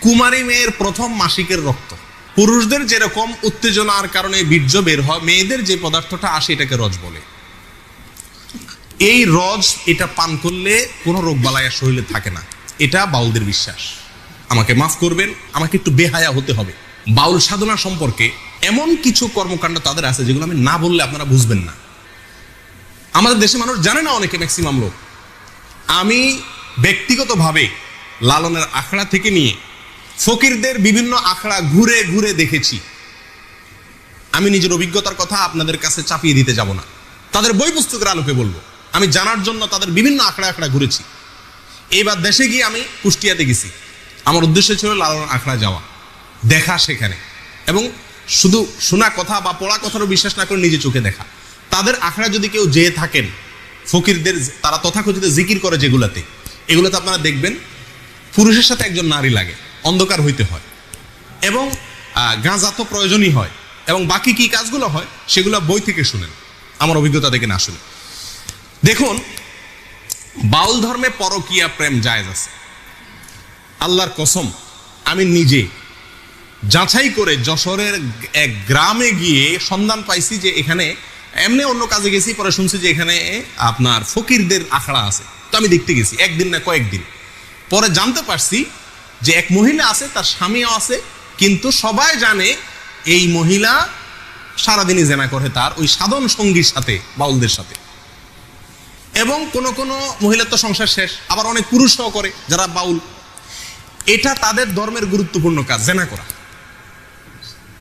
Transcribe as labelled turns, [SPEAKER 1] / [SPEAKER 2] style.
[SPEAKER 1] কুমারী মেয়ের প্রথম মাসিকের রক্ত। পুরুষদের যেরকম উত্তেজনার কারণে বীর্য বের হয়, মেয়েদের যে পদার্থটা আসে এটাকে রজ বলে। এই রজ এটা পান করলে কোনো রোগবালাই শরীরে থাকে না, এটা বাউলদের বিশ্বাস। আমাকে মাফ করবেন, আমাকে একটু বেহায়া হতে হবে। বাউল সাধনা সম্পর্কে এমন কিছু কর্মকাণ্ড তাদের আছে যেগুলো আমি না বললে আপনারা বুঝবেন না। আমাদের দেশে মানুষ জানে না, অনেকে ম্যাক্সিমাম লোক। আমি ব্যক্তিগতভাবে লালনের আখড়া থেকে নিয়ে ফকিরদের বিভিন্ন আখড়া ঘুরে ঘুরে দেখেছি। আমি নিজের অভিজ্ঞতার কথা আপনাদের কাছে চাপিয়ে দিতে যাব না, তাদের বই পুস্তকের আলোকে বলবো। আমি জানার জন্য তাদের বিভিন্ন আখড়া আখড়া ঘুরেছি। এইবার দেশে গিয়ে আমি কুষ্টিয়াতে গেছি। আমার উদ্দেশ্য ছিল লালন আখড়া যাওয়া, দেখা সেখানে, এবং শুধু শোনা কথা বা পড়া কথারও বিশ্বাস না করে নিজে চোখে দেখা। তাদের আখড়া যদি কেউ যেয়ে থাকেন, ফকিরদের তারা তথাকথিত জিকির করে যেগুলাতে, এগুলোতে আপনারা দেখবেন পুরুষের সাথে একজন নারী লাগে, অন্ধকার হইতে হয়, এবং গাঁজা তো প্রয়োজনই হয়, এবং বাকি কি কাজগুলো হয় সেগুলো বই থেকে শুনেন, আমার অভিজ্ঞতা থেকে না শুনে। দেখুন, বাউল ধর্মে পরকীয়া প্রেম জায়েজ আছে। আল্লাহর কসম, আমি নিজে যাচাই করে যশোরের এক গ্রামে গিয়ে সন্ধান পাইছি যে এখানে, এমনি অন্য কাজে গেছি, পরে শুনছি যে এখানে আপনার ফকিরদের আখড়া আছে। তো আমি দেখতে গেছি, একদিন না কয়েকদিন পরে জানতে পারছি যে এক মহিলা আছে, তার স্বামীও আছে, কিন্তু সবাই জানে এই মহিলা সারাদিনই জেনা করে তার ওই সাধন সঙ্গীর সাথে, বাউলদের সাথে। এবং কোন কোন মহিলার তো সংসার শেষ, আবার অনেক পুরুষও করে যারা বাউল। এটা তাদের ধর্মের গুরুত্বপূর্ণ কাজ, জেনা করা।